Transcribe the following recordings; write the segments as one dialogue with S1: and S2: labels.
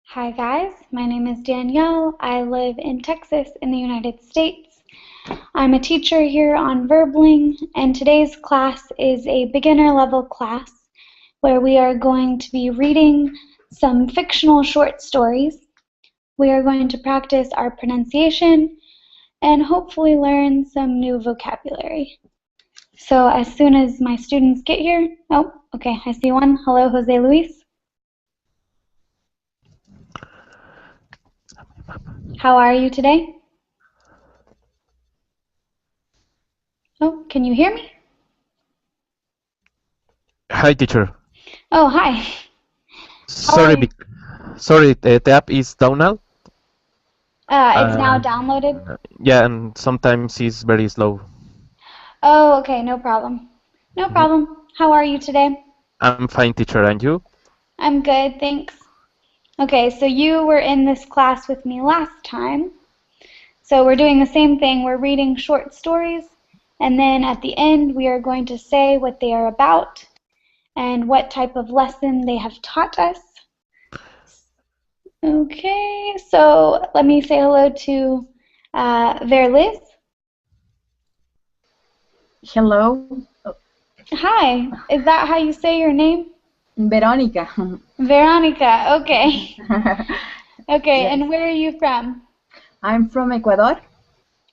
S1: Hi guys, my name is Danielle. I live in Texas in the United States. I'm a teacher here on Verbling, and today's class is a beginner level class where we are going to be reading some fictional short stories. We are going to practice our pronunciation and hopefully learn some new vocabulary. So as soon as my students get here, oh, okay, I see one. Hello, Jose Luis. How are you today? Oh, can you hear me?
S2: Hi, teacher.
S1: Oh, hi. How are
S2: Sorry,
S1: you?
S2: sorry, the app is down now.
S1: It's now downloaded?
S2: Yeah, and sometimes it's very slow.
S1: Oh, okay, no problem. No
S2: Mhm.
S1: problem. How are you today?
S2: I'm fine, teacher, and you?
S1: I'm good, thanks. Okay, so you were in this class with me last time. So we're doing the same thing. We're reading short stories, and then at the end we are going to say what they are about and what type of lesson they have taught us. Okay, so let me say hello to Verliz.
S3: Hello,
S1: Hi, is that how you say your name?
S3: Veronica.
S1: Veronica, okay. Okay,
S3: Yes,
S1: and where are you from?
S3: I'm from Ecuador.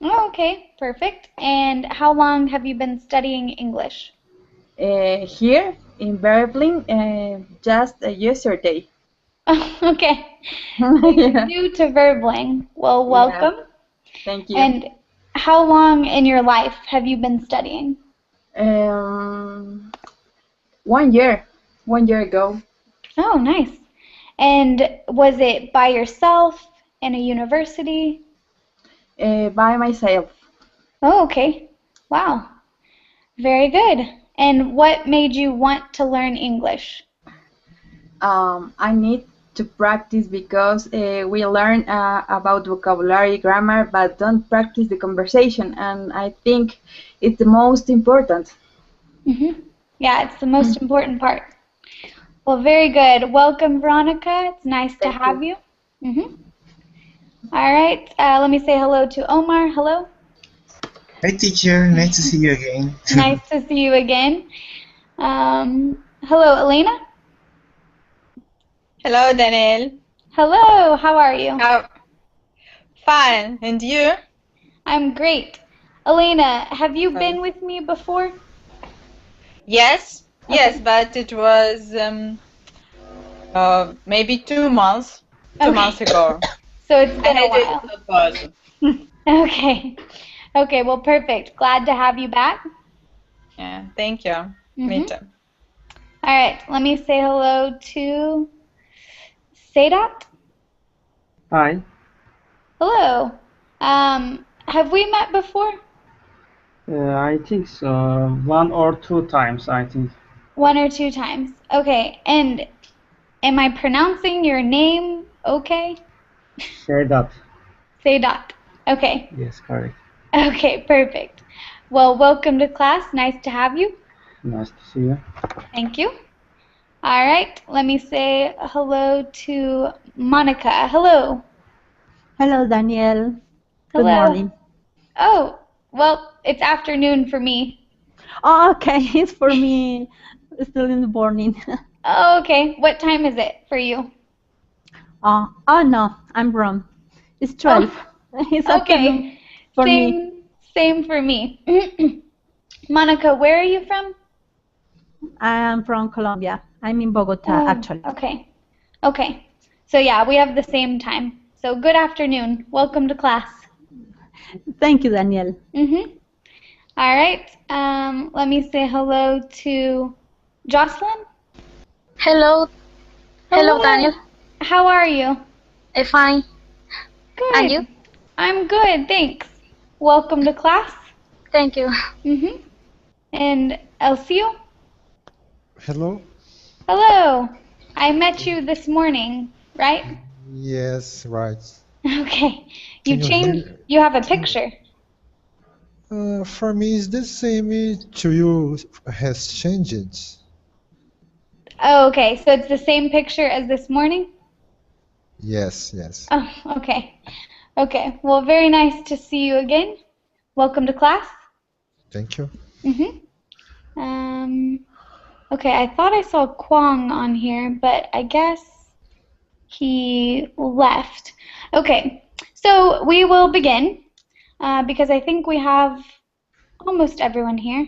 S1: Oh, okay, perfect. And how long have you been studying English?
S3: Here in Berlin, just yesterday.
S1: Okay, so you're
S3: Yeah,
S1: new to Verbling. Well,
S3: yeah,
S1: welcome.
S3: thank you.
S1: And how long in your life have you been studying?
S3: Um, 1 year ago,
S1: Oh, nice. And was it by yourself in a university?
S3: by myself.
S1: Oh, okay. Wow. Very good. And what made you want to learn English?
S3: I need to practice because we learn about vocabulary, grammar, but don't practice the conversation, and I think it's the most important.
S1: Yeah, it's the most important part. Well, very good. Welcome, Veronica. It's nice to
S3: Thank
S1: have
S3: you.
S1: you. hmm All right. Let me say hello to Omar. Hello.
S4: Hi teacher, nice to see you again.
S1: Nice to see you again. Hello, Elena.
S5: Hello, Daniel.
S1: Hello. How are you?
S5: How fine. And you?
S1: I'm great. Elena, have you been with me before?
S5: Yes,
S1: Okay.
S5: yes, but it was maybe 2 months, two
S1: Okay.
S5: months ago.
S1: So it's
S5: I
S1: been a
S5: had it
S1: while.
S5: on pause.
S1: Okay. Okay, well, perfect. Glad to have you back.
S5: Yeah, thank you. Me
S1: hmm
S5: too.
S1: All right, let me say hello to Sedat.
S6: Hi,
S1: Hello. Have we met before?
S6: I think so. One or two times, I think.
S1: One or two times. Okay, and am I pronouncing your name okay?
S6: Say that.
S1: Sedat. Okay.
S6: Yes, correct.
S1: Okay, perfect. Well, welcome to class. Nice to have you.
S6: Nice to see you.
S1: Thank you. All right, let me say hello to Monica. Hello.
S7: Hello, Daniel. Good
S1: Hello.
S7: morning.
S1: Oh, well, it's afternoon for me.
S7: Oh, okay, it's for me still in the morning.
S1: Oh, okay. What time is it for you?
S7: Oh no, I'm wrong. It's 12.
S1: Oh,
S7: It's afternoon
S1: okay.
S7: for me.
S1: Same for me. Monica, where are you from?
S7: I am from Colombia. I'm in Bogota,
S1: Oh,
S7: actually.
S1: okay. Okay. So yeah, we have the same time. So good afternoon. Welcome to class.
S7: Thank you, Daniel.
S1: Mm-hmm. All right. Let me say hello to Jocelyn.
S8: Hello, hello
S1: Hello.
S8: Daniel.
S1: How are you?
S8: Fine. And you?
S1: Good. I'm good, thanks. Welcome to class.
S8: Thank you.
S1: Mm-hmm. And Elcio?
S4: Hello?
S1: Hello. I met you this morning, right?
S4: Yes, right.
S1: Okay.
S4: Can you hear?
S1: You have a picture.
S4: For me, it's the same. To you has changed.
S1: Oh, okay. So it's the same picture as this morning?
S4: Yes, yes.
S1: Oh, okay. Okay. Well, very nice to see you again. Welcome to class.
S4: Thank you.
S1: Okay, I thought I saw Kwong on here, but I guess he left. Okay, so we will begin because I think we have almost everyone here.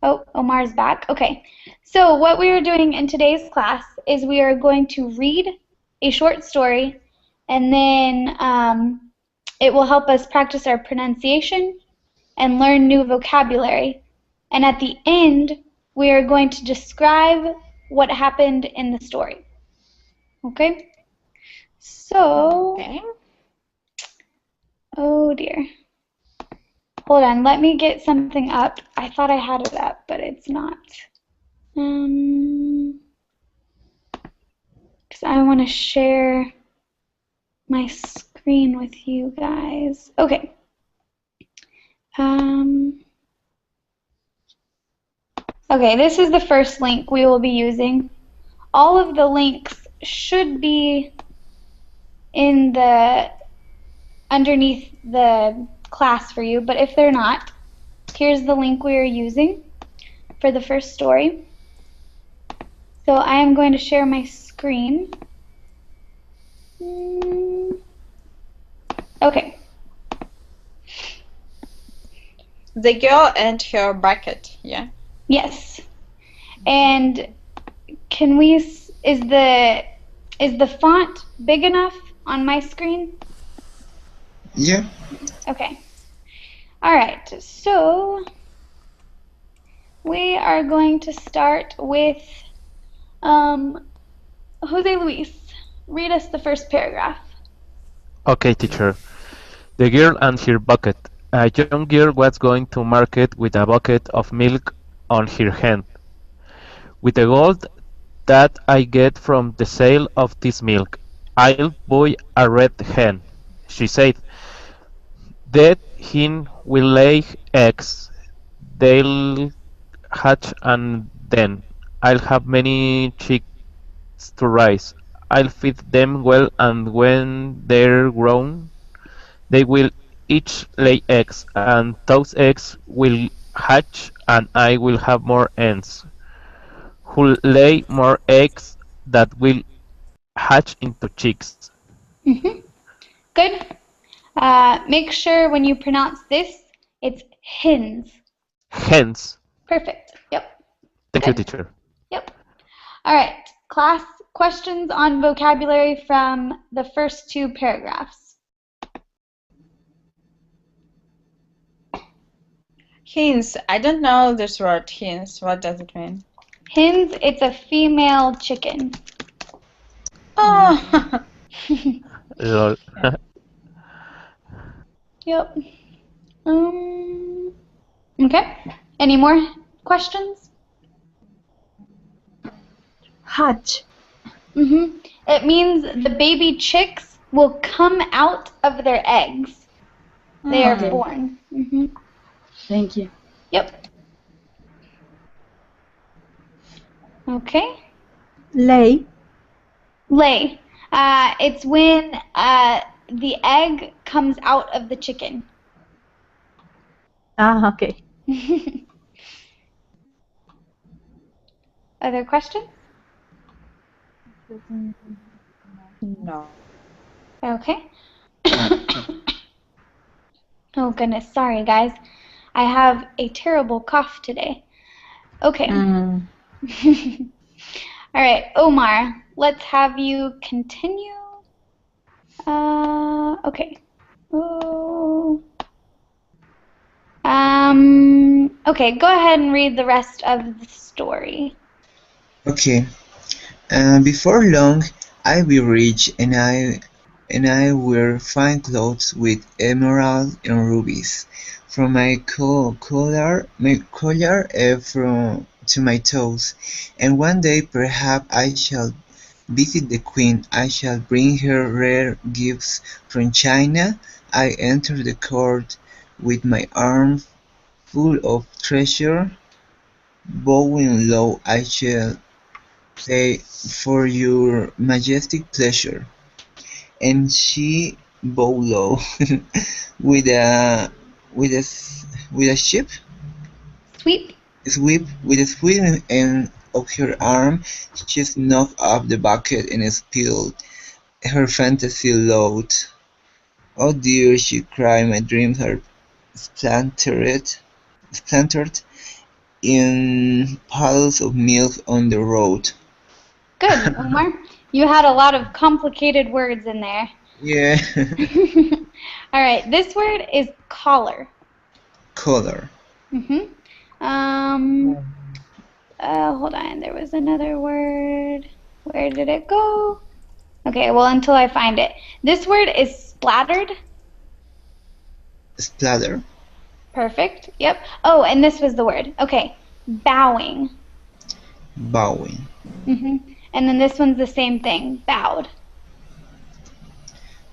S1: Oh, Omar's back. Okay, so what we are doing in today's class is we are going to read a short story, and then it will help us practice our pronunciation and learn new vocabulary. And at the end, we are going to describe what happened in the story. Okay? So,
S5: Okay.
S1: oh dear. Hold on, let me get something up. I thought I had it up, but it's not. Because I want to share my screen with you guys. Okay. Okay, this is the first link we will be using. All of the links should be in the underneath the class for you, but if they're not, here's the link we are using for the first story. So I am going to share my screen. Okay.
S5: The girl and her bucket, yeah?
S1: Yes. And can we, is the font big enough on my screen?
S9: Yeah.
S1: Okay. All right. So we are going to start with Jose Luis. Read us the first paragraph.
S2: Okay, teacher. The girl and her bucket. A young girl was going to market with a bucket of milk on her hand. With the gold that I get from the sale of this milk, I'll buy a red hen, she said. That hen will lay eggs. They'll hatch and then I'll have many chicks to raise. I'll feed them well and when they're grown, they will each lay eggs and those eggs will hatch and I will have more hens who'll lay more eggs that will hatch into chicks.
S1: Good. Make sure when you pronounce this, it's hens.
S2: Hens.
S1: Perfect. Yep.
S2: Thank you,
S1: Good.
S2: teacher.
S1: Yep. All right. Class, questions on vocabulary from the first two paragraphs.
S5: Hens. I don't know this word, hens. What does it mean?
S1: Hens, it's a female chicken.
S5: Oh,
S2: Lol.
S1: Yep. Okay. Any more questions?
S3: Hatch.
S1: It means the baby chicks will come out of their eggs. They are
S3: Okay.
S1: born.
S3: Thank you.
S1: Yep. Okay.
S7: Lay.
S1: Lay. It's when the egg comes out of the chicken.
S7: Okay.
S1: Other questions?
S5: no.
S1: Okay. Oh goodness, sorry guys. I have a terrible cough today. Okay. All right, Omar, let's have you continue. Okay. Oh. Okay, go ahead and read the rest of the story.
S9: Okay. Before long, I will rich, and I wear fine clothes with emeralds and rubies, from my collar from to my toes. And one day perhaps I shall visit the Queen. I shall bring her rare gifts from China. I enter the court with my arms full of treasure. Bowing low, I shall say, for your majestic pleasure. and she bow low with a with a with a
S1: Sweep.
S9: sweep with a sweep and of her arm. She knocked up the bucket and spilled her fantasy load. Oh dear, she cried, my dreams are splintered in puddles of milk on the road.
S1: Good, Omar. You had a lot of complicated words in there.
S9: Yeah.
S1: All right, this word is collar.
S9: Color.
S1: Hold on, there was another word. Where did it go? Okay, well, until I find it. This word is splattered.
S9: Splatter.
S1: Perfect, yep. Oh, and this was the word. Okay, bowing.
S9: Bowing.
S1: And then this one's the same thing, bowed.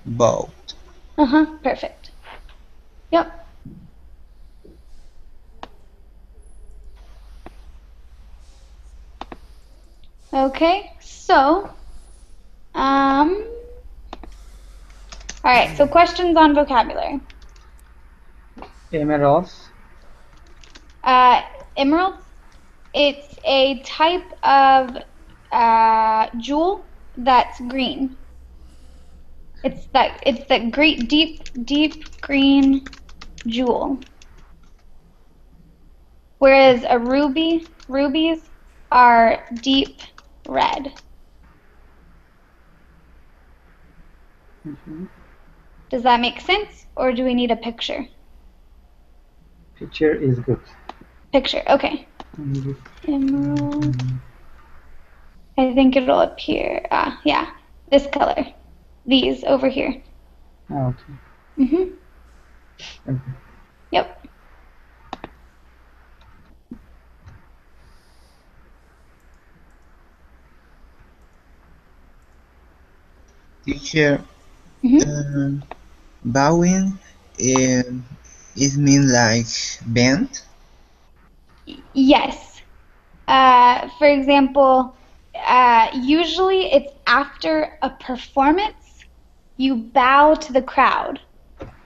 S9: Bowed.
S1: Perfect. Yep. Okay, so, all right, so questions on vocabulary.
S6: Emeralds.
S1: Emeralds, it's a type of jewel that's green. It's that great deep green jewel. Whereas a rubies are deep red. Does that make sense, or do we need a picture?
S6: Picture is good.
S1: Picture, okay. Emerald. I think it'll appear. Yeah, this color. These over here.
S6: Okay.
S1: Yep.
S9: Teacher, bowing it mean like bend?
S1: Yes. For example, usually it's after a performance, you bow to the crowd.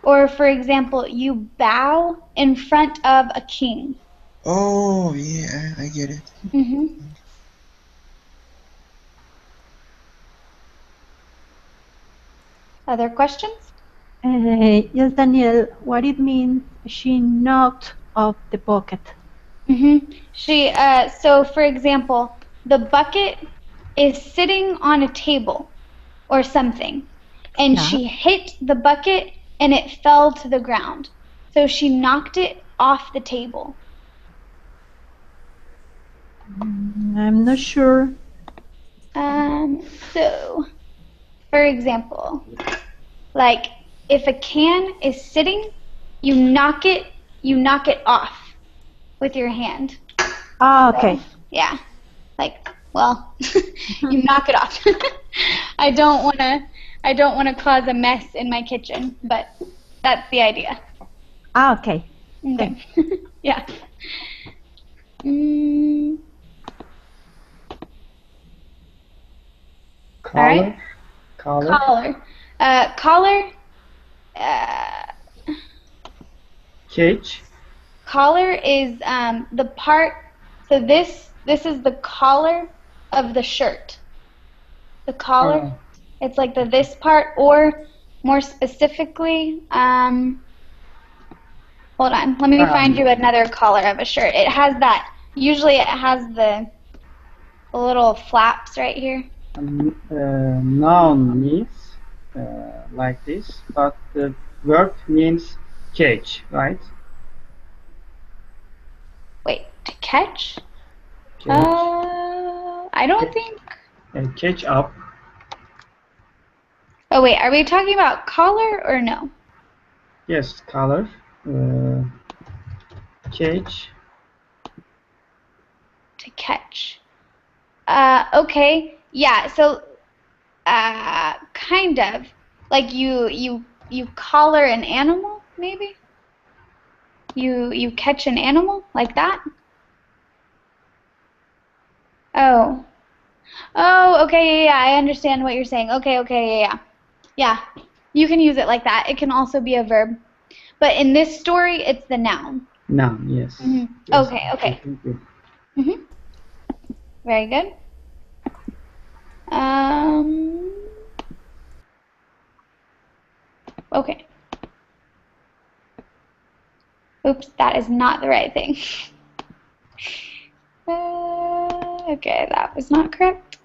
S1: Or, for example, you bow in front of a king.
S9: Oh, yeah, I get it.
S1: Other questions?
S7: Yes, Daniel, what it means she knocked off the bucket?
S1: So for example, the bucket is sitting on a table or something, and she hit the bucket and it fell to the ground. So she knocked it off the table.
S7: I'm not sure.
S1: So, for example, like if a can is sitting, you knock it off with your hand.
S7: Oh, okay.
S1: So, yeah. Like, well, you knock it off. I don't want to cause a mess in my kitchen, but that's the idea.
S7: Ah, okay.
S1: Okay. Yeah.
S6: Collar.
S1: All right.
S6: Collar.
S1: Collar.
S6: Cage.
S1: Collar is the part. So this is the collar of the shirt. The collar. It's like this part, or more specifically, hold on. Let me find you another collar of a shirt. It has that. Usually it has the little flaps right here.
S6: Noun means like this, but the verb means catch, right?
S1: Wait, to catch?
S6: Catch.
S1: I don't think.
S6: Catch up.
S1: Oh wait, are we talking about collar or no?
S6: Yes, collar. Catch.
S1: To catch. Okay, yeah. So, kind of like you collar an animal, maybe. You catch an animal like that. Oh, okay, yeah, I understand what you're saying. Okay, yeah. Yeah, you can use it like that. It can also be a verb. But in this story, it's the noun.
S6: Noun, yes.
S1: Mm-hmm.
S6: Yes.
S1: Okay, okay.
S6: Thank you.
S1: Mm-hmm. Very good. Okay. Oops, that is not the right thing. Okay, that was not correct.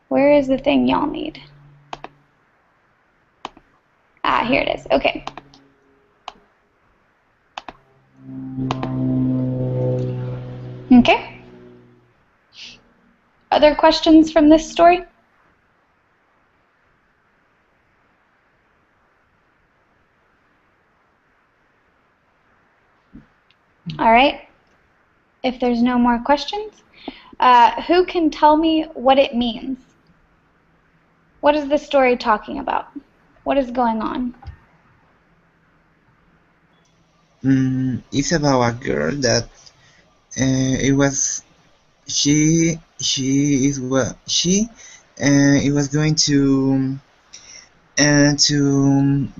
S1: Where is the thing y'all need? Ah, here it is. Okay. Okay. Other questions from this story? All right. If there's no more questions, who can tell me what it means? What is the story talking about? What is going on?
S9: It's about a girl that it was she is well she it was going to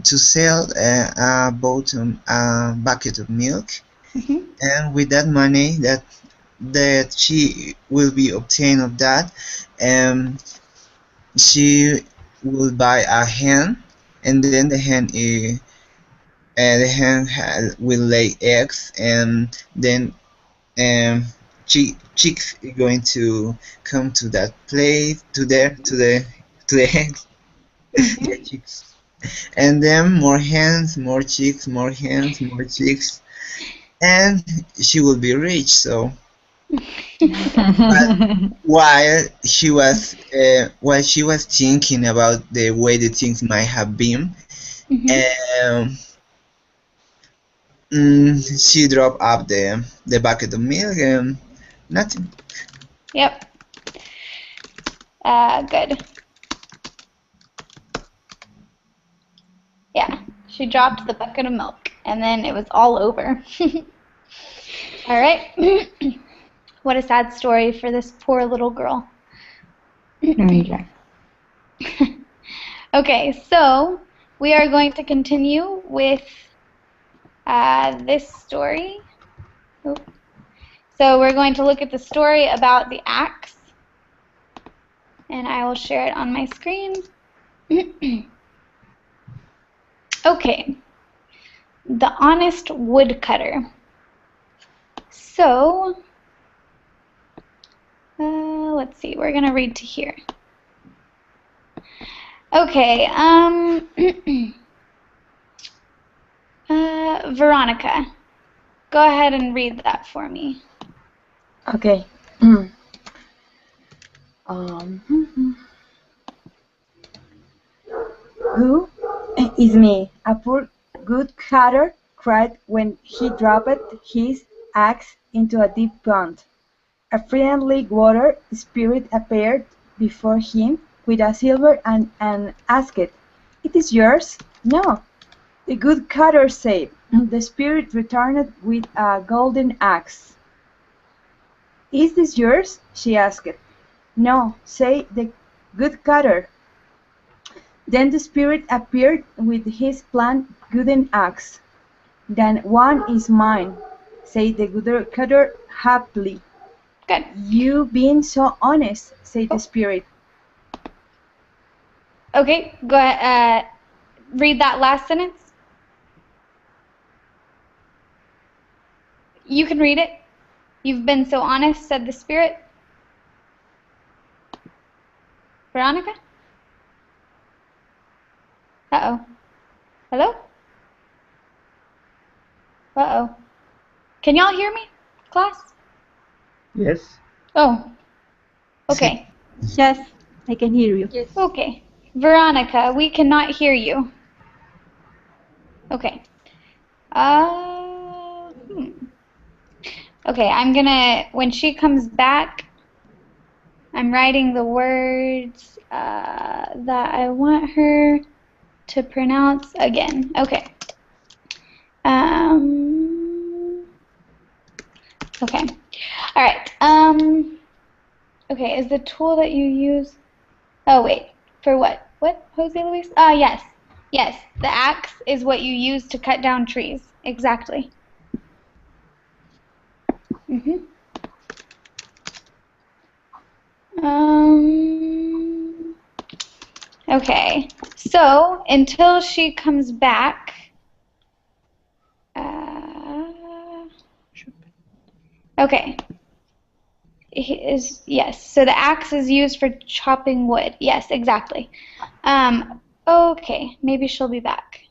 S9: sell a bucket of milk, and with that money that she will be obtained of that, um, she will buy a hen, and then will lay eggs, and then chicks are going to come to that place to the eggs. Yeah, chicks. And then more hens, more chicks, more hens, more chicks, and she will be rich. So, but while she was thinking about the way the things might have been, um, she dropped up the bucket of milk and nothing.
S1: Yep. Good. Yeah, she dropped the bucket of milk, and then it was all over. All right. What a sad story for this poor little girl. Okay, so we are going to continue with this story. Oop. So we're going to look at the story about the axe, and I will share it on my screen. Okay, the honest woodcutter. So, let's see, we're going to read to here. Okay, Veronica, go ahead and read that for me.
S3: Okay. um, Who is me? A poor good cutter cried when he dropped his axe into a deep pond. A friendly water spirit appeared before him with a silver and asked, "It is yours?" "No," the good cutter said. The spirit returned with a golden axe. "Is this yours?" she asked. "No," said the good cutter. Then the spirit appeared with his blunt wooden axe. "Then one is mine," said the woodcutter happily.
S1: Good.
S3: "You being so honest," said the spirit.
S1: Okay, go ahead. Read that last sentence. You can read it. "You've been so honest," said the spirit. Veronica? Uh-oh. Hello? Uh-oh. Can y'all hear me, class?
S6: Yes.
S1: Oh. Okay.
S7: Yes, I can hear you.
S8: Yes.
S1: Okay. Veronica, we cannot hear you. Okay. Okay, I'm gonna, when she comes back, I'm writing the words that I want her to pronounce again. Okay. Okay. All right. Okay, is the tool that you use... Oh, wait. For what? What, Jose Luis? Yes. Yes, the axe is what you use to cut down trees. Exactly. Mm-hmm. Okay, so until she comes back, okay, yes, so the axe is used for chopping wood. Yes, exactly. Okay, maybe she'll be back.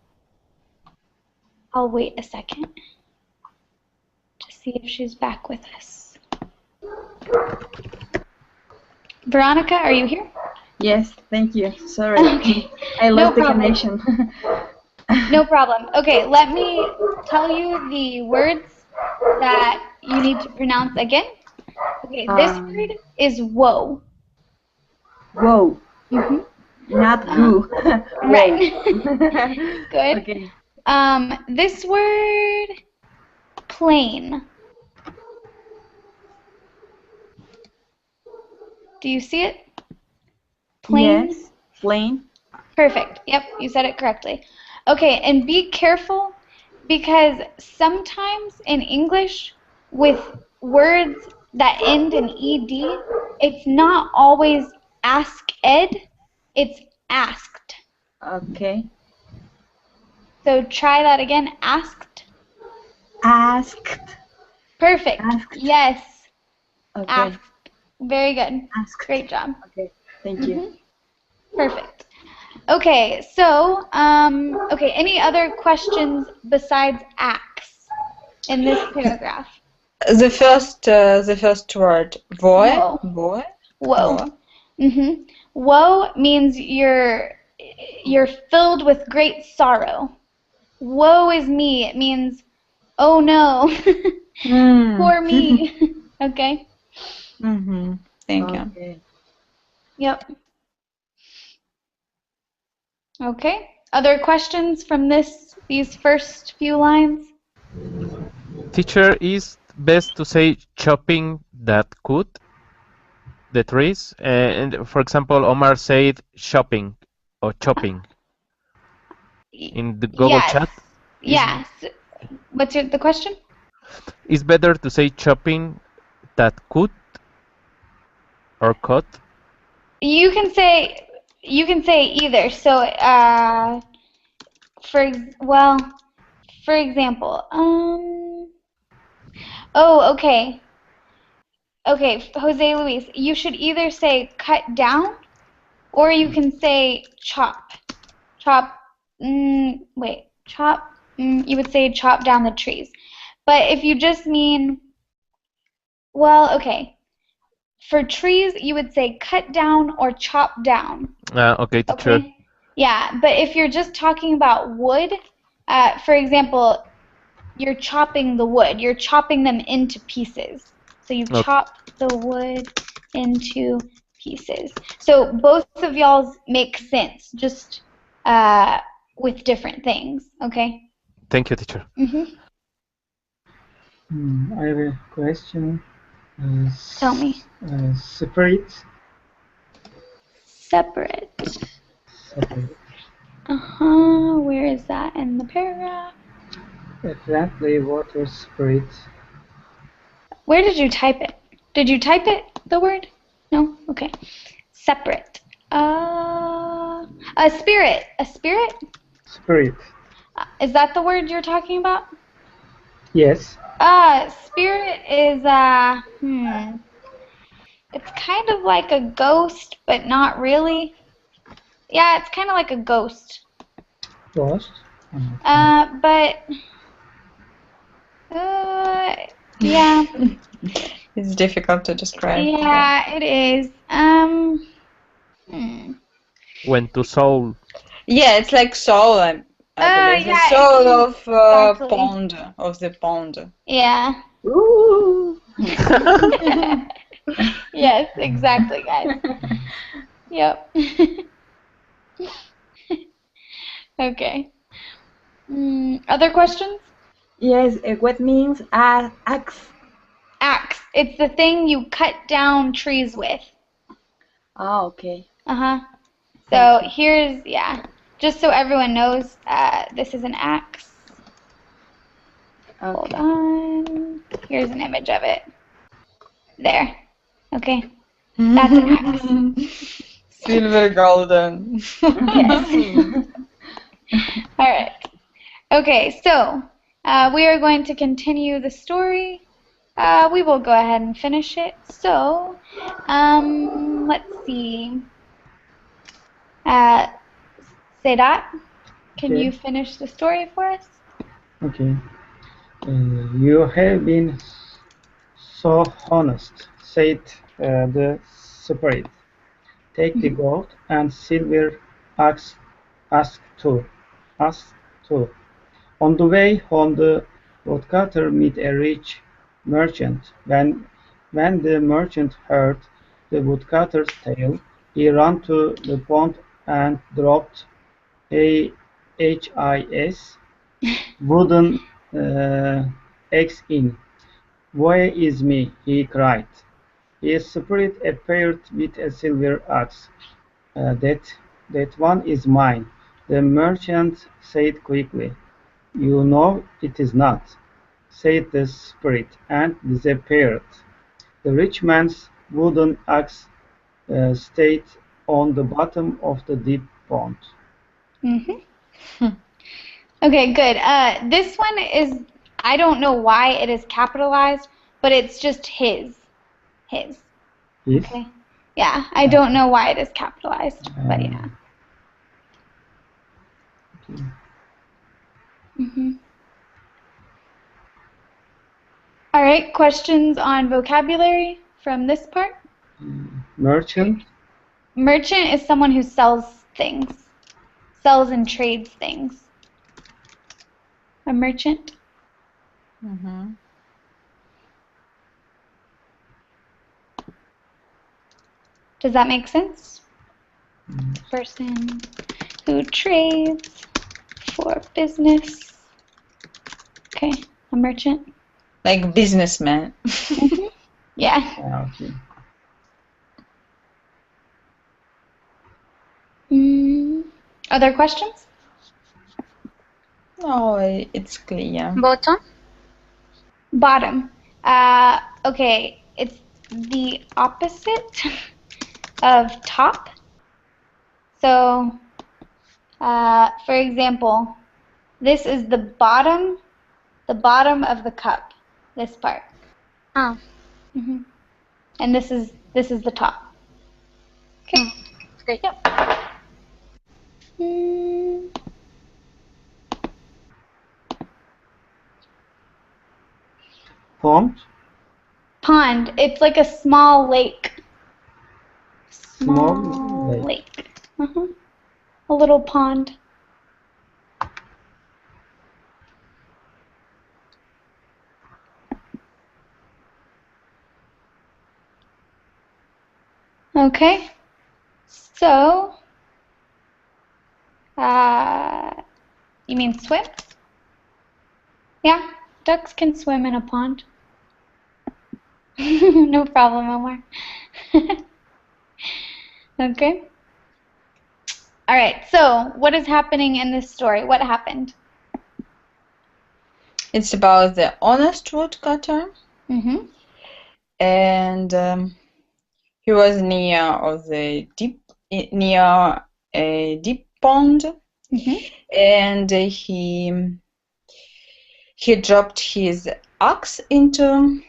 S1: I'll wait a second to see if she's back with us. Veronica, are you here?
S3: Yes, thank you. Sorry.
S1: Okay,
S3: I
S1: no
S3: lost the
S1: problem.
S3: connection.
S1: No problem. Okay, let me tell you the words that you need to pronounce again. Okay, this word is whoa.
S3: Whoa.
S1: Mm-hmm.
S3: Not goo. Whoa.
S1: Right. Good.
S3: Okay.
S1: This word, plain. Do you see it? Plain?
S3: Yes. Plain.
S1: Perfect. Yep, you said it correctly. Okay, and be careful because sometimes in English with words that end in ed, it's not always ask ed, it's asked.
S3: Okay.
S1: So try that again. Asked.
S3: Asked.
S1: Perfect.
S3: Asked.
S1: Yes.
S3: Okay.
S1: Asked. Very good.
S3: Asked.
S1: Great job.
S3: Okay. Thank you.
S1: Perfect. Okay, so, okay, any other questions besides axe in this paragraph?
S5: The first word,
S1: Whoa.
S5: woe.
S1: Whoa. Mm-hmm. Woe means you're filled with great sorrow. Woe is me. It means, oh no, poor me. Okay?
S5: Mm-hmm. Thank you.
S3: Okay.
S1: Yep. Okay. Other questions from these first few lines?
S2: Teacher, is best to say chopping that cut the trees? And for example, Omar said shopping or chopping in the Google
S1: Yes.
S2: chat.
S1: Yes. What's the question?
S2: Is better to say chopping that cut or cut?
S1: You can say either. So, for example, oh, okay. Okay, Jose Luis, you should either say cut down or you can say chop. Chop, chop, you would say chop down the trees. But if you just mean, well, okay. For trees, you would say cut down or chop down.
S2: Okay, teacher.
S1: Okay? Yeah, but if you're just talking about wood, for example, you're chopping the wood. You're chopping them into pieces. So you
S2: Okay.
S1: chop the wood into pieces. So both of y'all's make sense, just with different things. Okay?
S2: Thank you, teacher.
S6: I have a question.
S1: Tell me.
S6: Separate.
S1: Separate.
S6: Separate.
S1: Where is that in the paragraph?
S6: Exactly. Water separate.
S1: Where did you type it? Did you type it, the word? No? Okay. Separate. A spirit. A spirit?
S6: Spirit.
S1: Is that the word you're talking about?
S6: Yes.
S1: Spirit is, it's kind of like a ghost, but not really. Yeah, it's kind of like a ghost.
S6: Ghost.
S1: But, yeah.
S5: It's difficult to describe.
S1: Yeah, it is.
S2: When to soul.
S5: Yeah, it's like soul, I believe. The
S1: Yeah,
S5: soul of
S1: exactly.
S5: pond, of the pond.
S1: Yeah.
S3: Ooh.
S1: Yes, exactly, guys. Yep. Okay. Other questions?
S3: Yes. What means axe?
S1: Axe. It's the thing you cut down trees with.
S3: Oh, okay.
S1: Uh-huh. So here's, just so everyone knows, this is an axe. Hold on. Here's an image of it. There. Okay. That's an axe.
S5: Silver golden.
S1: Yes. All right. Okay, so we are going to continue the story. We will go ahead and finish it. So, let's see. Sedat, can
S6: Okay.
S1: you finish the story for us?
S6: Okay. You have been so honest, said the spirit. Take the gold and silver asked too. Asked too. On the way home, the woodcutter met a rich merchant. When the merchant heard the woodcutter's tale, he ran to the pond and dropped a HIS wooden axe in. "Woe is me!" he cried. His spirit appeared with a silver axe. That one is mine," the merchant said quickly. "You know it is not," said the spirit, and disappeared. The rich man's wooden axe stayed on the bottom of the deep pond.
S1: Okay, good. This one is, I don't know why it is capitalized, but it's just his. His.
S6: His?
S1: Okay. Yeah, I don't know why it is capitalized, but yeah. All right, questions on vocabulary from this part?
S6: Merchant?
S1: Merchant is someone who sells things, sells and trades things. A merchant. Does that make sense? Person who trades for business. Okay, a merchant.
S5: Like businessman.
S1: Yeah.
S6: Okay.
S1: Other questions?
S5: No, it's clear.
S8: Bottom.
S1: Bottom. Okay, it's the opposite of top. So, for example, this is the bottom of the cup. This part.
S8: Ah.
S1: And this is the top. Okay.
S8: Okay.
S1: Yep.
S6: Pond?
S1: Pond. It's like a small lake.
S6: Small lake.
S1: A little pond. Okay. So, you mean swim? Yeah, ducks can swim in a pond. No problem, Omar. Okay. All right, so what is happening in this story? What happened?
S5: It's about the honest woodcutter. And he was near a deep pond, and he dropped his axe into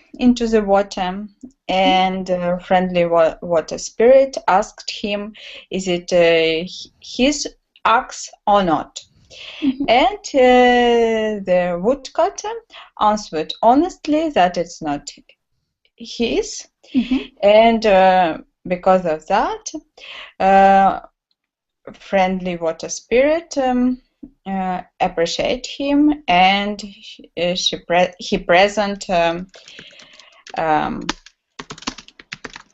S5: the water, and friendly water spirit asked him, is it his axe or not? And the woodcutter answered honestly that it's not his, and because of that, friendly water spirit appreciate him, and he present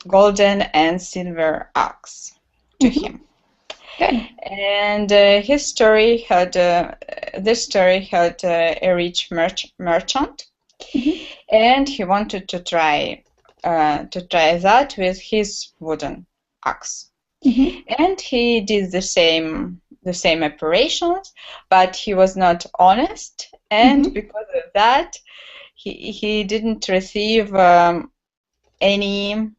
S5: golden and silver axe to him.
S1: Good.
S5: And this story had a rich merchant, and he wanted to try that with his wooden axe. and he did the same operations, but he was not honest, and because of that, he didn't receive any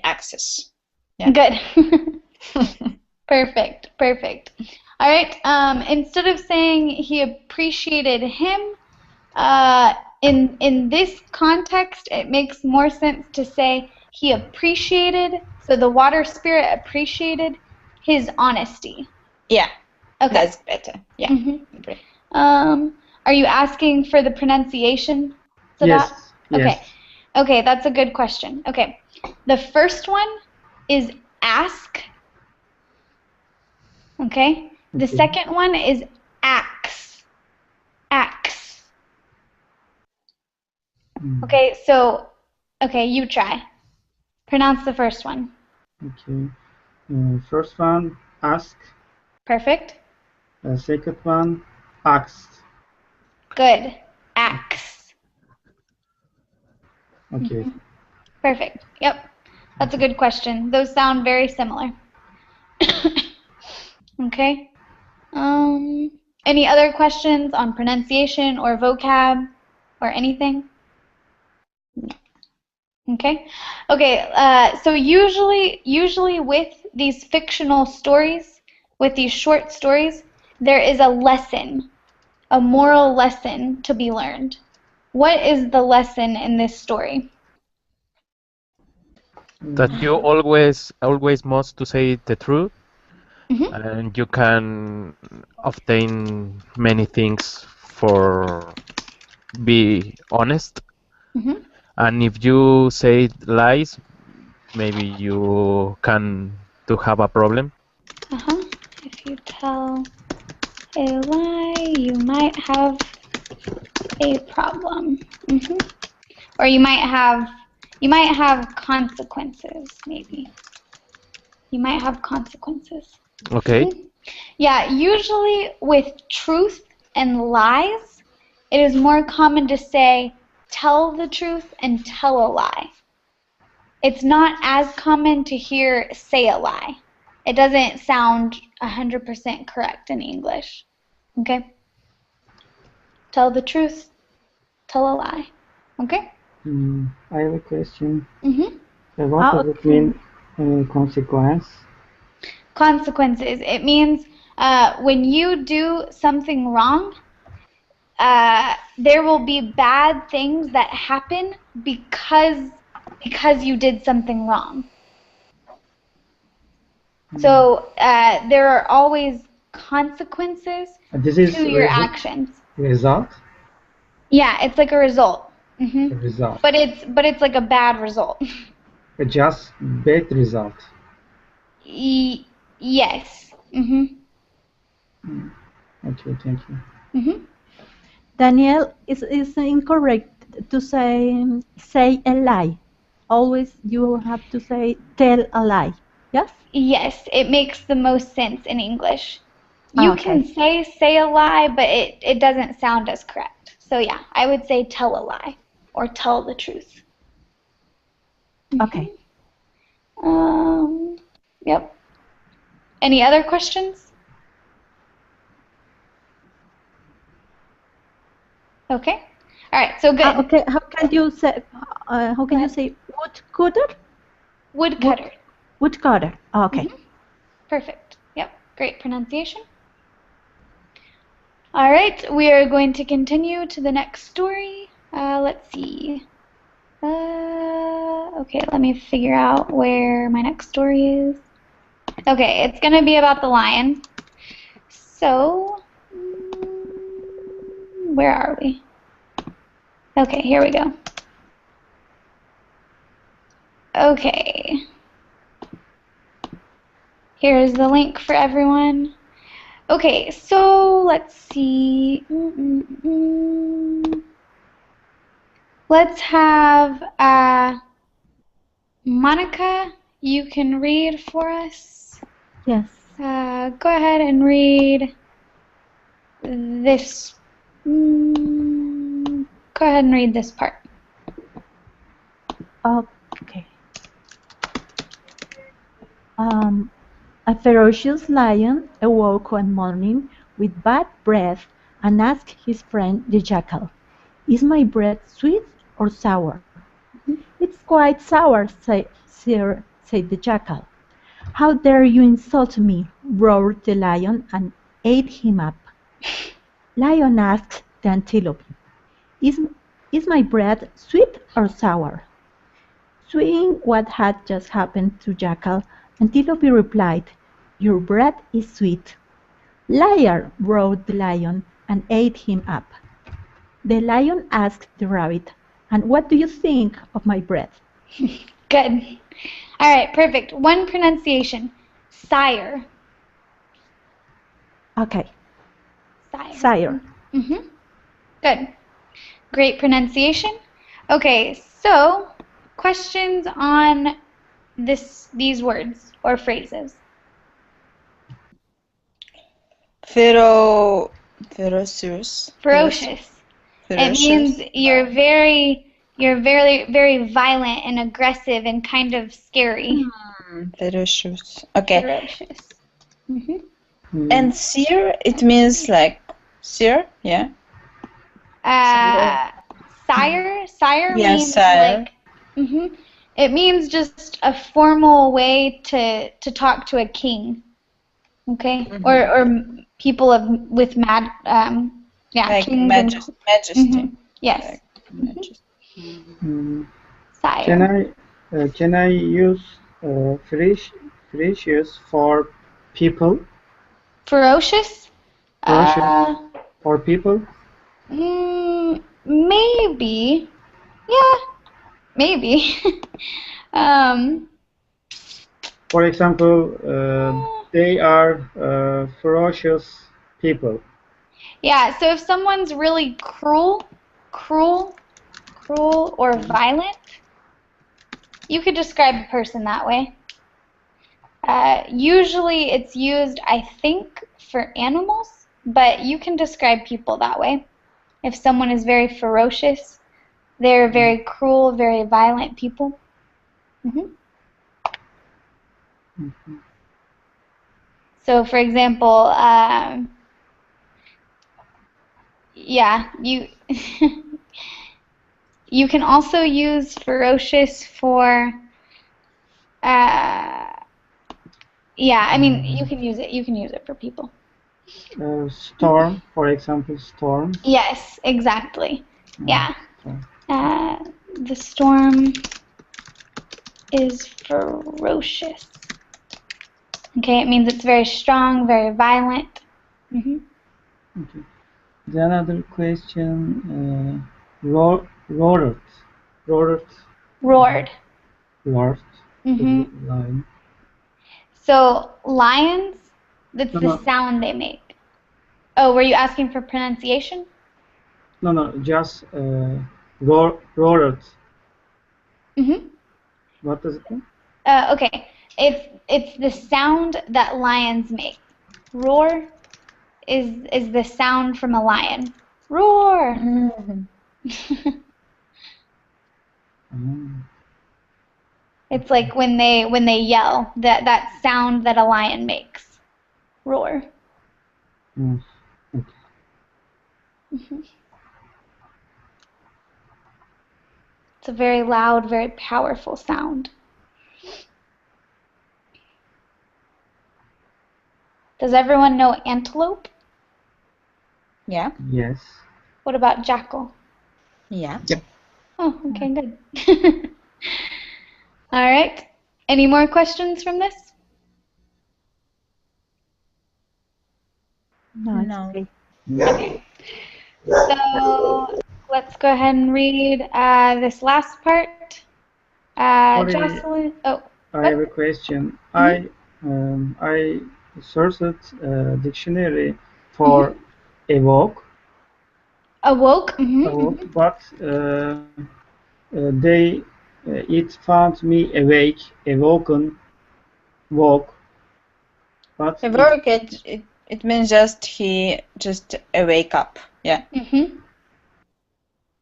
S5: access. Yeah.
S1: Good. Perfect. All right. Instead of saying he appreciated him, in this context, it makes more sense to say he appreciated. So the water spirit appreciated his honesty.
S5: Yeah.
S1: Okay.
S5: That's better. Yeah.
S1: Are you asking for the pronunciation?
S6: Yes.
S1: Okay.
S6: Yes.
S1: Okay, that's a good question. Okay. The first one is ask. Okay. The second one is axe. Axe. Okay, so, you try. Pronounce the first one.
S6: Okay. First one, ask.
S1: Perfect.
S6: Second one, asked.
S1: Good. Axe.
S6: Okay.
S1: Perfect. Yep. That's a good question. Those sound very similar. Okay. Any other questions on pronunciation or vocab or anything? Okay. So usually with these fictional stories, with these short stories, there is a lesson, a moral lesson to be learned. What is the lesson in this story?
S2: That you always must to say the truth, and you can obtain many things for be honest. And if you say lies, maybe you can to have a problem.
S1: If you tell a lie, you might have a problem. Or you might have consequences, maybe. You might have consequences.
S2: Okay.
S1: Yeah, usually with truth and lies, it is more common to say tell the truth and tell a lie. It's not as common to hear say a lie. It doesn't sound 100% correct in English. Okay? Tell the truth, tell a lie. Okay?
S6: I have a question.
S1: Mm-hmm.
S6: What does it mean, consequence?
S1: Consequences. It means when you do something wrong, there will be bad things that happen because you did something wrong. So there are always consequences
S6: This is
S1: to your actions.
S6: Result?
S1: Yeah, it's like a result.
S6: A result.
S1: But it's like a bad result.
S6: Just bad result.
S1: Yes.
S6: Okay, thank you.
S7: Danielle, is incorrect to say a lie. Always you have to say tell a lie. Yes?
S1: Yes, it makes the most sense in English. You can say a lie, but it doesn't sound as correct. So yeah, I would say tell a lie or tell the truth.
S7: Okay.
S1: Yep. Any other questions? Okay. All right. So good.
S7: Okay. How can you say? You say woodcutter?
S1: Woodcutter.
S7: Woodcutter. Okay.
S1: Perfect. Yep. Great pronunciation. All right. We are going to continue to the next story. Let's see. Okay. Let me figure out where my next story is. Okay. It's going to be about the lion. So, where are we? Okay, here we go. Okay. Here's the link for everyone. Okay, so let's see. Let's have Monica, you can read for us.
S7: Yes.
S1: Go ahead and read this. Go ahead and read this part.
S7: Okay. A ferocious lion awoke one morning with bad breath and asked his friend the jackal, "Is my bread sweet or sour?" "It's quite sour, sir," said the jackal. "How dare you insult me?" roared the lion and ate him up. Lion asked the antelope, "Is, is my bread sweet or sour?" Seeing what had just happened to Jackal, Antelope replied, "Your bread is sweet." "Liar!" roared the lion and ate him up. The lion asked the rabbit, "And what do you think of my bread?"
S1: Good. All right, perfect. One pronunciation. Sire.
S7: Okay,
S1: Sire.
S7: sire.
S1: Good. Great pronunciation. Okay, so questions on these words or phrases.
S5: Ferocious.
S1: Ferocious. It means you're very violent and aggressive and kind of scary.
S5: Ferocious. Okay.
S1: Ferocious.
S5: And sear, it means like sear, yeah.
S1: Sire
S5: Yeah,
S1: means
S5: sire.
S1: like it means just a formal way to talk to a king. Okay? Or people with
S5: Like
S1: kings
S5: majesty.
S1: Yes.
S5: Like majesty.
S1: Sire.
S6: Can I use ferocious for people?
S1: Ferocious?
S6: Ferocious for people?
S1: Maybe. Yeah, maybe.
S6: For example, they are ferocious people.
S1: Yeah, so if someone's really cruel or violent, you could describe a person that way. Usually it's used, I think, for animals, but you can describe people that way. If someone is very ferocious, they're very cruel, very violent people. So, for example, you you can also use ferocious for I mean, you can use it. You can use it for people.
S6: Storm, for example, storm.
S1: Yes, exactly. Yeah. The storm is ferocious. Okay, it means it's very strong, very violent.
S6: Okay. The another question, roared.
S1: Roared.
S6: Lion.
S1: So lions, that's the
S6: No,
S1: sound they make. Oh, were you asking for pronunciation?
S6: no, just roared. What does it mean?
S1: Okay, it's the sound that lions make. Roar is the sound from a lion. Roar. It's like when they yell, that sound that a lion makes. Roar.
S6: Okay.
S1: It's a very loud, very powerful sound. Does everyone know antelope?
S5: Yeah.
S6: Yes.
S1: What about jackal?
S5: Yeah.
S9: Yep.
S1: Oh, okay, good. All right. Any more questions from this?
S7: No, it's
S5: No.
S7: okay.
S1: Okay. So let's go ahead and read this last part.
S6: Sorry,
S1: Jocelyn. Oh,
S6: I have a question. I searched a dictionary for evoke.
S1: Awoke.
S6: But they it found me awake, awoken, woke. But
S5: Evoke, it means just he just wake up. Yeah.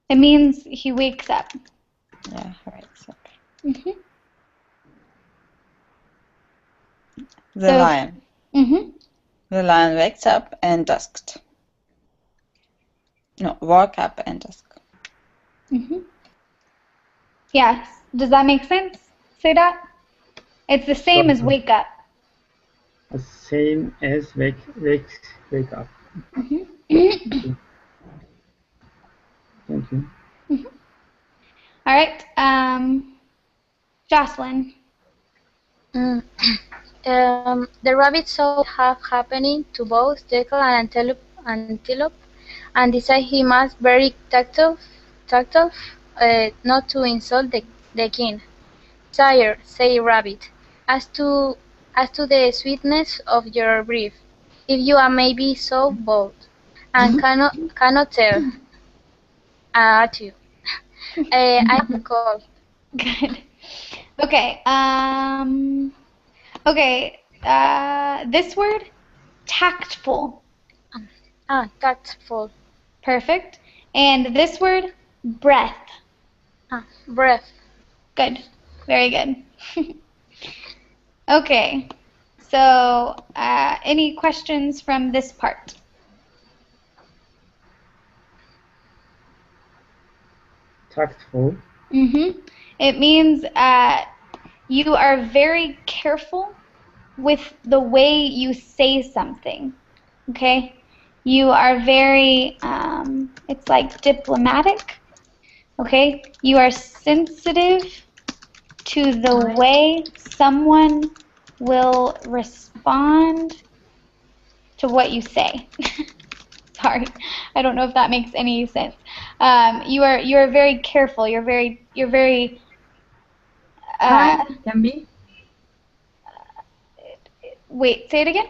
S1: It means he wakes up.
S5: Yeah, right. So. The
S1: So,
S5: lion. The lion wakes up and dusked. No, woke up and dusked.
S1: Yes. Does that make sense? Say that. It's the same as wake up.
S6: Same as wake up. Thank you.
S1: All right. Jocelyn.
S8: The rabbit saw what had happening to both jackal and antelope, and decided he must be very tactful, not to insult the king. "Sire," said Rabbit, "as to the sweetness of your breath, if you are maybe so bold, and cannot tell at you, I am cold."
S1: Good. Okay. Okay. This word, tactful.
S8: Tactful.
S1: Perfect. And this word, breath.
S8: Breath.
S1: Good. Very good. Okay. So, any questions from this part?
S6: Tactful.
S1: It means you are very careful with the way you say something. Okay? You are very, it's like diplomatic. Okay? You are sensitive to the way someone will respond to what you say. Sorry, I don't know if that makes any sense. You are very careful. You're very
S3: Kind can be.
S1: Wait, say it again.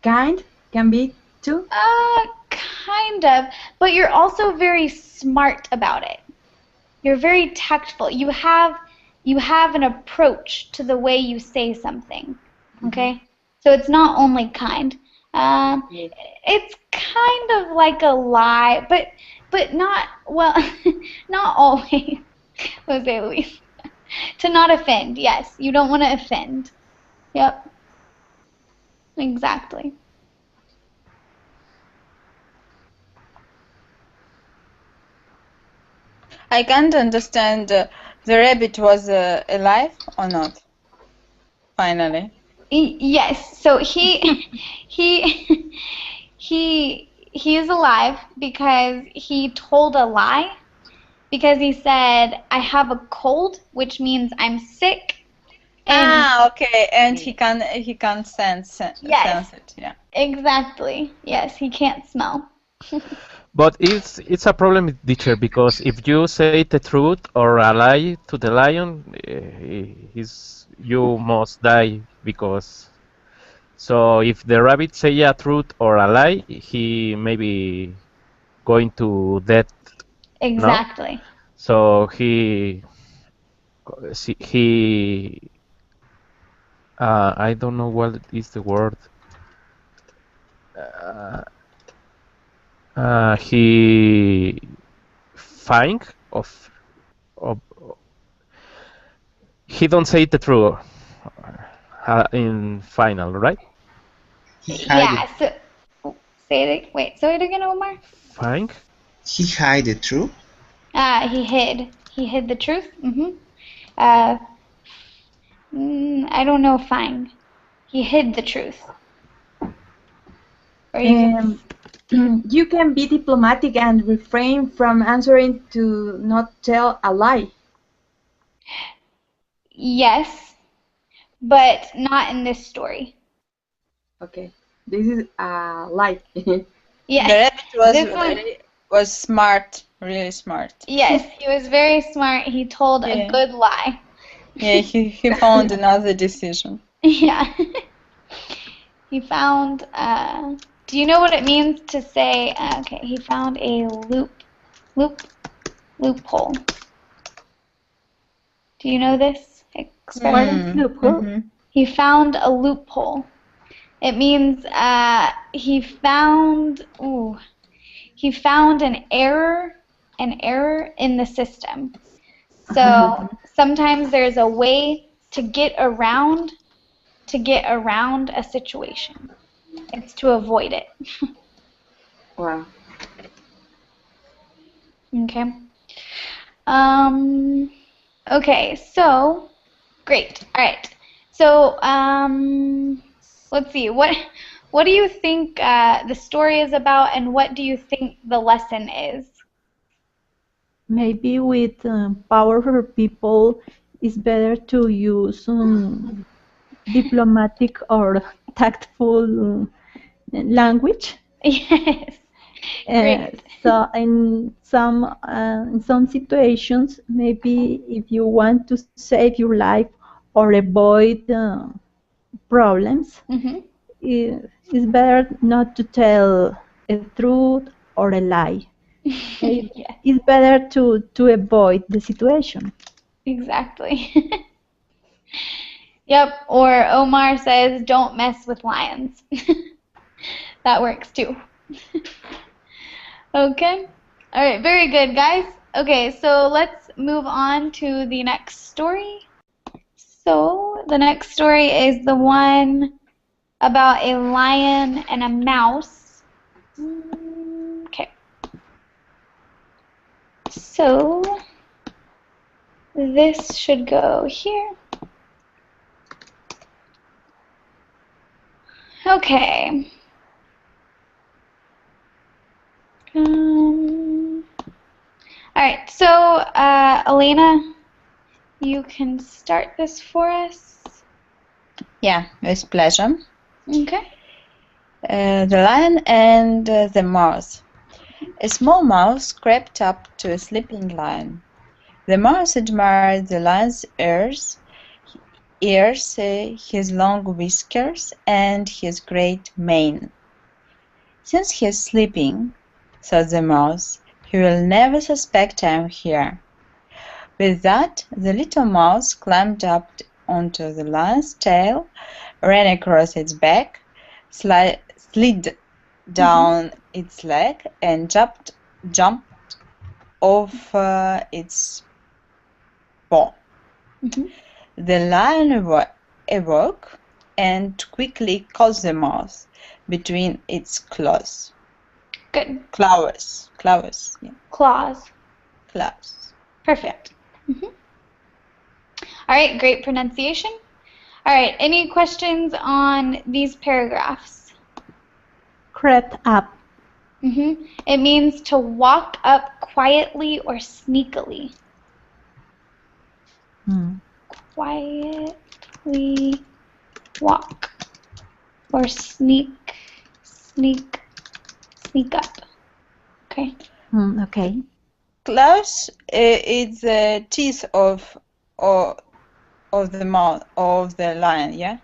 S3: Kind can be too.
S1: Kind of, but you're also very smart about it. You're very tactful. You have an approach to the way you say something. Okay, so it's not only kind. It's kind of like a lie, but not well, not always. Jose Luis. To not offend. Yes, you don't want to offend. Yep. Exactly.
S5: I can't understand. The rabbit was alive or not? Finally.
S1: Yes. So he he is alive because he told a lie. Because he said, "I have a cold," which means I'm sick. And
S5: okay, and he can sense
S1: yes,
S5: it. Yeah.
S1: exactly. Yes, he can't smell.
S2: But it's a problem, teacher, because if you say the truth or a lie to the lion, you must die because. So if the rabbit say a truth or a lie, he maybe going to death. No.
S1: Exactly.
S2: So he I don't know what is the word. He think of he don't say the truth in final, right?
S9: He hide
S1: Yeah. So say it. Wait. Say it again, Omar.
S2: Think.
S9: he hide the truth.
S1: He hid. He hid the truth. I don't know. Fine. He hid the truth. Or you can.
S3: You can be diplomatic and refrain from answering to not tell a lie.
S1: Yes, but not in this story.
S3: Okay, this is a lie.
S1: Yes.
S5: The rabbit
S1: This one.
S5: was smart, really smart.
S1: Yes, he was very smart. He told a good lie.
S5: Yeah, he found another decision.
S1: Yeah. He found, do you know what it means to say, okay, he found a loophole. Do you know this expression?
S7: Loophole?
S1: He found a loophole. It means he found an error in the system. So sometimes there's a way to get around to get around a situation. It's to avoid it.
S3: Wow.
S1: Okay. Okay, so great. All right. So let's see. What do you think the story is about, and what do you think the lesson is?
S7: Maybe with powerful people, it's better to use diplomatic or tactful language.
S1: Yes. Great.
S7: So in some situations, maybe if you want to save your life or avoid problems,
S1: Mhm.
S7: it's better not to tell a truth or a lie.
S1: Yes.
S7: It's better to avoid the situation.
S1: Exactly. Yep. Or Omar says, "Don't mess with lions." That works too. Okay. All right. Very good, guys. Okay, so let's move on to the next story. So the next story is the one about a lion and a mouse. Okay. So this should go here. Okay. All right. So Elena, you can start this for us.
S5: Yeah, with pleasure.
S1: Okay.
S5: The lion and the mouse. A small mouse crept up to a sleeping lion. The mouse admired the lion's ears, his long whiskers, and his great mane. "Since he is sleeping," thought the mouse, "he will never suspect I am here." With that, the little mouse climbed up onto the lion's tail, ran across its back, slid down its leg, and jumped off its paw. The lion awoke and quickly caught the mouse between its claws.
S1: Good.
S5: Claws. Yeah.
S1: Claws.
S5: Claws.
S1: Perfect. All right, great pronunciation. All right, any questions on these paragraphs?
S7: Crept up.
S1: It means to walk up quietly or sneakily. Quietly walk or sneak up. Okay.
S7: Okay.
S5: Claws is the teeth of the mouth of the lion, yeah?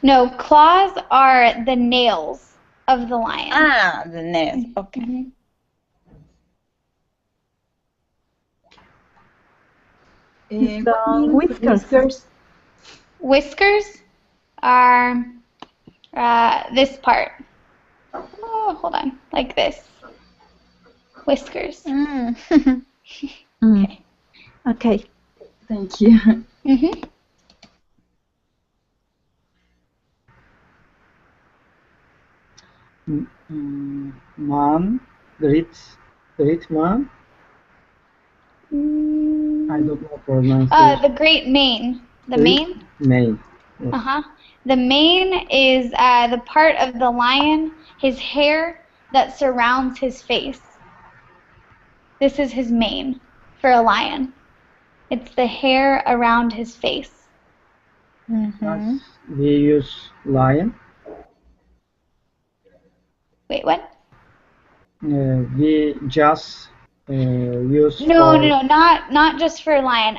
S1: No, claws are the nails of the lion.
S5: Ah, the nails. Okay.
S3: What means
S7: Whiskers.
S3: whiskers?
S1: Whiskers are this part. Oh, hold on. Like this. Whiskers. Okay.
S7: Okay.
S3: Thank you.
S6: Man, great man. I don't know pronunciation.
S1: The great mane. The mane?
S6: Mane. Yes.
S1: The mane is the part of the lion, his hair that surrounds his face. This is his mane for a lion. It's the hair around his face.
S6: As we use lion.
S1: Wait, what?
S6: We just use
S1: No,
S6: for...
S1: no, no, not just for lion.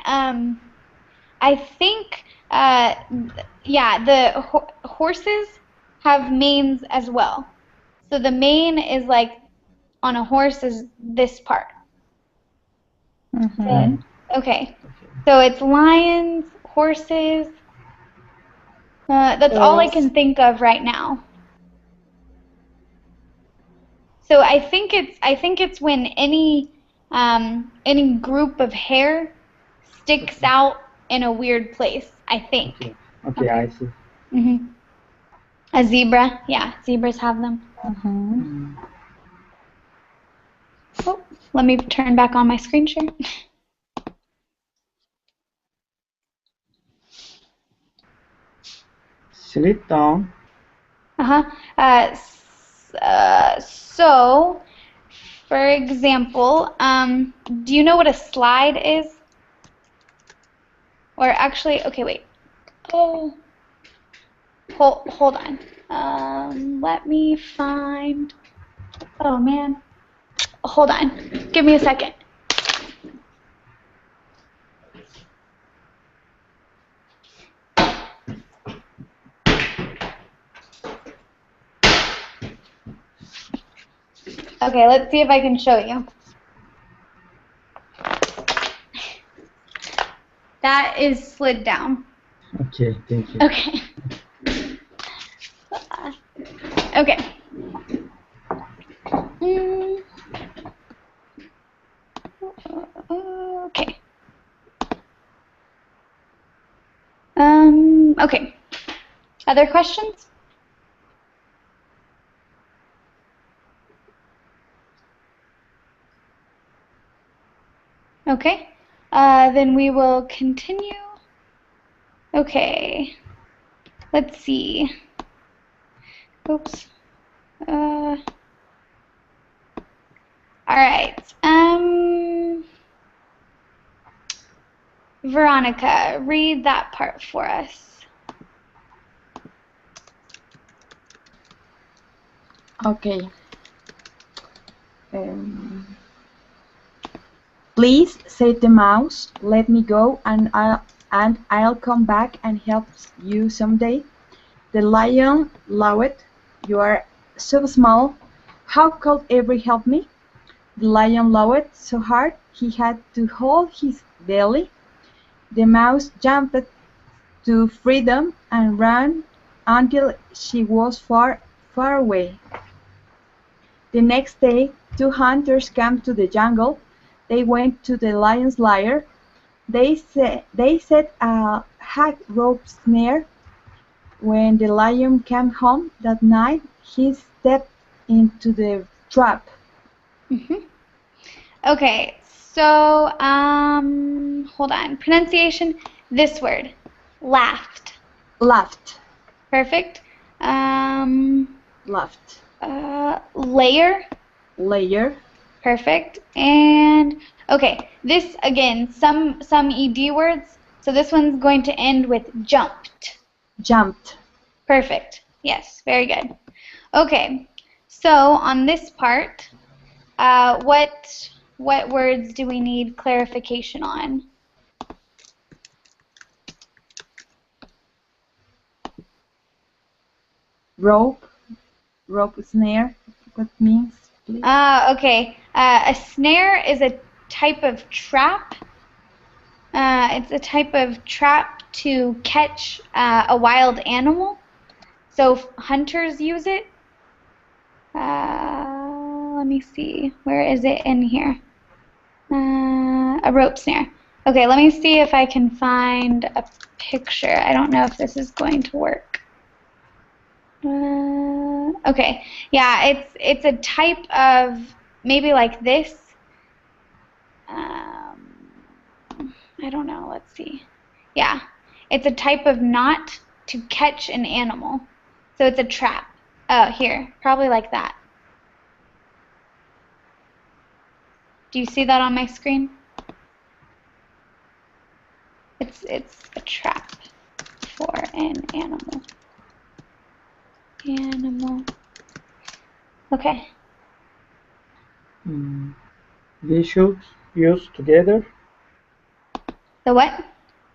S1: I think, yeah, the horses have manes as well. So the mane is like on a horse is this part. Okay. So it's lions, horses. That's all I can think of right now. So I think it's when any group of hair sticks out in a weird place. I think.
S6: Okay, I see.
S1: A zebra. Yeah, zebras have them. Oh, let me turn back on my screen share.
S6: Sit down.
S1: So, for example, do you know what a slide is? Or actually, okay, wait. Oh, hold on. Let me find. Oh man, hold on. Give me a second. Okay, let's see if I can show you. That is slid down.
S6: Okay, thank you.
S1: Okay. Okay. Okay. Okay. Other questions? Okay. Then we will continue. Okay. Let's see. Oops. All right. Veronica, read that part for us.
S3: Okay. Please, said the mouse, let me go and I'll come back and help you someday. The lion lowed. You are so small. How could ever help me? The lion lowed so hard he had to hold his belly. The mouse jumped to freedom and ran until she was far, far away. The next day, two hunters came to the jungle. They went to the lion's lair. They set a high rope snare. When the lion came home that night, he stepped into the trap.
S1: Okay, so hold on. Pronunciation. This word, laughed.
S3: Laughed.
S1: Perfect.
S3: Laughed.
S1: Layer.
S3: Layer.
S1: Perfect. And okay, this again, some ed words. So this one's going to end with jumped.
S3: Jumped.
S1: Perfect. Yes, very good. Okay, so on this part, what words do we need clarification on?
S3: Rope. Rope snare. What means? Please?
S1: Okay. A snare is a type of trap. It's a type of trap to catch a wild animal. So hunters use it. Let me see. Where is it in here? A rope snare. Okay, let me see if I can find a picture. I don't know if this is going to work. Okay, yeah, it's a type of maybe like this. I don't know. Let's see. Yeah, it's a type of knot to catch an animal. So it's a trap. Oh, here, probably like that. Do you see that on my screen? It's a trap for an animal. Animal. Okay.
S6: We should use together.
S1: The what?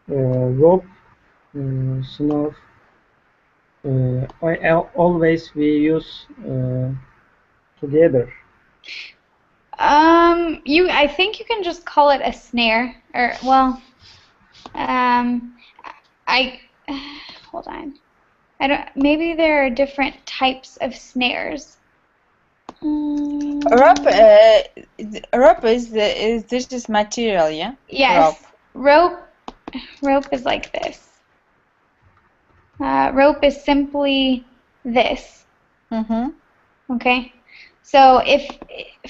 S6: Rope, snore. Always we use together.
S1: I think you can just call it a snare, or well, I hold on. I don't. Maybe there are different types of snares.
S5: Rope, rope is this material, yeah?
S1: Yes. Rope is like this. Rope is simply this.
S5: Mm-hmm.
S1: Okay? So if,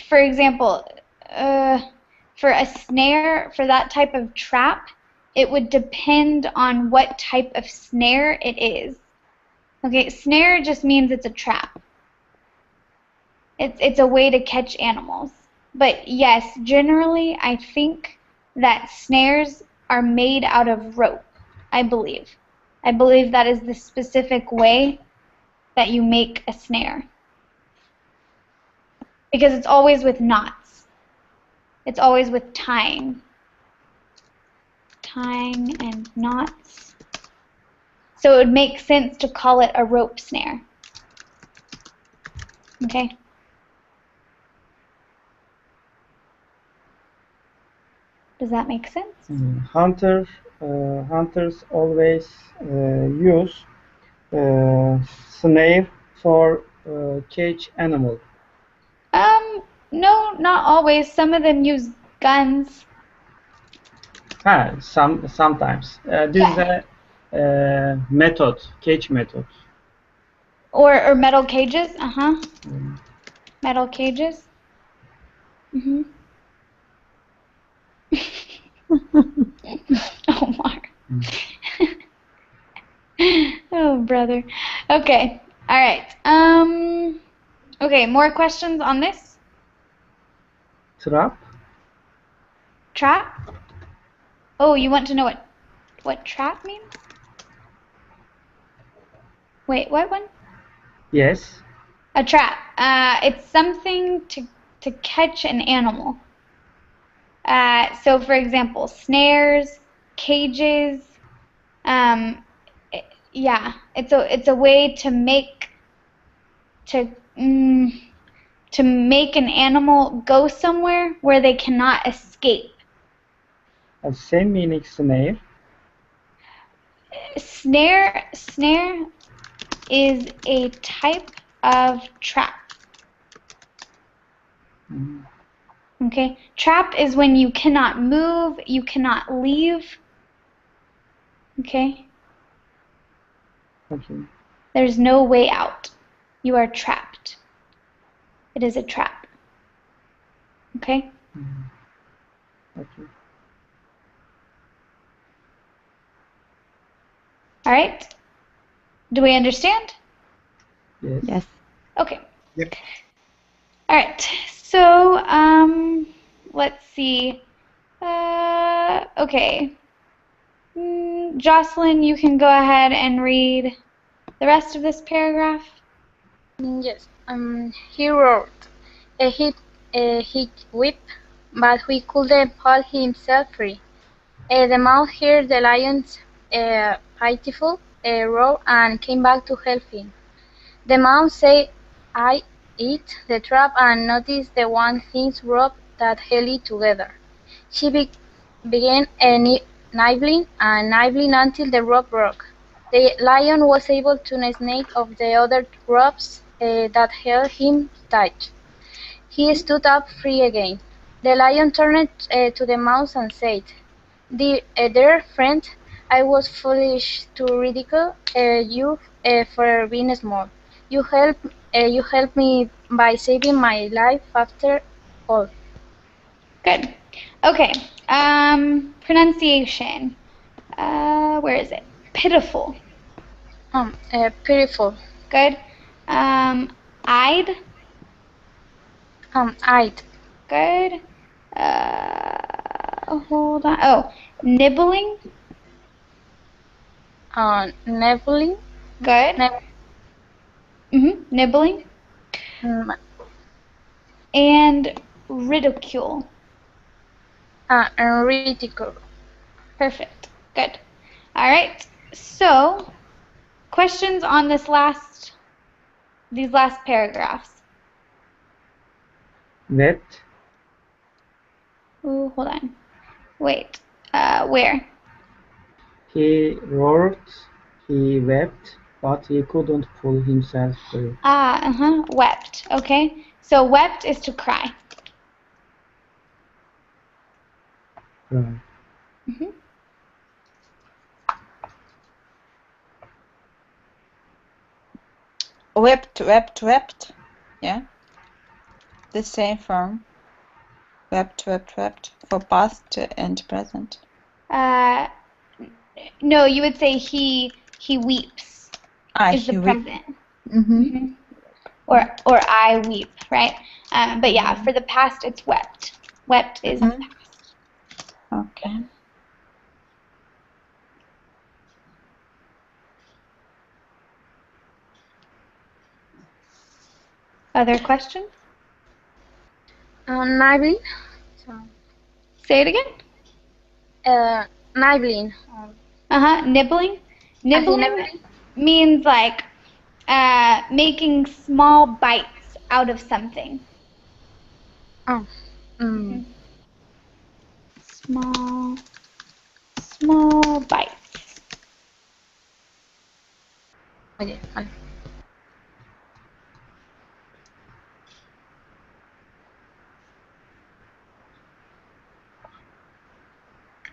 S1: for example, for a snare, for that type of trap, it would depend on what type of snare it is. Okay, snare just means it's a trap. It's a way to catch animals. But yes, generally I think that snares are made out of rope, I believe. I believe that is the specific way that you make a snare. Because it's always with knots. It's always with tying. Tying and knots. So it would make sense to call it a rope snare. Okay? Does that make sense?
S6: Hunters always use snare for catch animal.
S1: No, not always. Some of them use guns.
S6: Sometimes. This is a method, catch method.
S1: Or metal cages. Metal cages. Oh, Mark. Oh, brother. Okay. All right. Okay, more questions on this?
S6: Trap?
S1: Trap? Oh, you want to know what trap means? Wait, what one?
S6: Yes.
S1: A trap. It's something to catch an animal. So, for example, snares, cages. Yeah, it's a way to make to make an animal go somewhere where they cannot escape.
S6: Same meaning snare.
S1: Snare is a type of trap. Okay? Trap is when you cannot move, you cannot leave. Okay?
S6: Okay.
S1: There's no way out. You are trapped. It is a trap. Okay?
S6: Okay.
S1: All right? Do we understand?
S6: Yes.
S7: Yes.
S1: Okay.
S9: Yep.
S1: All right. So, let's see. Okay. Jocelyn, you can go ahead and read the rest of this paragraph.
S8: Yes. He roared. He whipped, but he couldn't pull himself free. The mouse heard the lion's pitiful roar and came back to help him. The mouse said, "I ate the trap and noticed the one thin rope that held it together." She began nibbling and nibbling until the rope broke. The lion was able to snake off the other ropes that held him tight. He stood up free again. The lion turned to the mouse and said, "Dear friend, I was foolish to ridicule you for being small. You helped me by saving my life after all."
S1: Good. Okay. Pronunciation. Where is it? Pitiful.
S8: Pitiful.
S1: Good. Eyed.
S8: Eyed.
S1: Good. Hold on. Oh, nibbling.
S8: Nibbling.
S1: Good. Nibbling.
S8: Mm,
S1: And ridicule.
S8: Ridicule.
S1: Perfect. Good. All right. So, questions on these last paragraphs.
S6: Wept.
S1: Ooh, hold on. Wait. Where?
S6: He roared. He wept, but he couldn't pull himself free.
S1: Wept. Okay. So wept is to cry.
S6: Right.
S5: Wept, wept, wept. Yeah. The same form. Wept, wept, wept for past and present.
S1: No, you would say he weeps is the
S5: He weep.
S1: present.
S3: Mm-hmm.
S1: Or I weep, right? But yeah, for the past it's wept. Wept is the past.
S5: Okay.
S1: Other questions?
S8: Nibbling.
S1: Say it again.
S8: Nibbling.
S1: Nibbling. Nibbling
S8: Nibbling.
S1: means like making small bites out of something.
S8: Oh.
S1: Small bites.
S8: Oye, vale.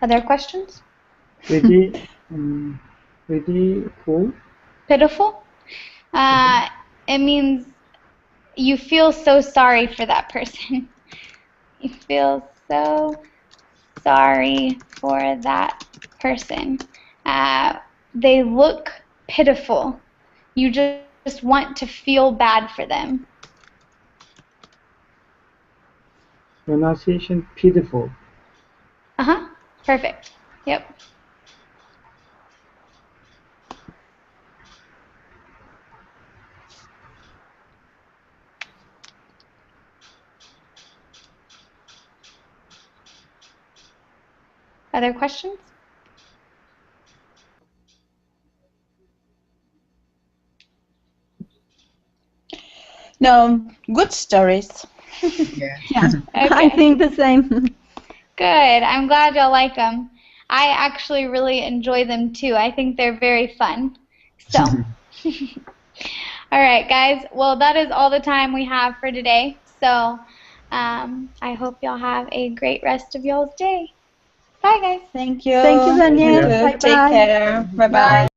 S1: Other questions?
S6: Pretty, pretty full.
S1: Pitiful. It means you feel so sorry for that person. You feel so sorry for that person. They look pitiful. You just want to feel bad for them.
S6: Pronunciation pitiful.
S1: Perfect. Yep. Other questions?
S5: No, good stories.
S9: Yeah.
S7: Yeah, I
S1: Okay.
S7: think the same.
S1: Good. I'm glad y'all like them. I actually really enjoy them too. I think they're very fun. So, all right, guys. Well, that is all the time we have for today. So, I hope y'all have a great rest of y'all's day. Bye, guys.
S5: Thank you.
S7: Thank you,
S6: Thank
S5: You
S7: Danielle.
S6: you.
S5: too.
S7: Bye
S5: Take
S7: bye.
S5: care. Bye bye.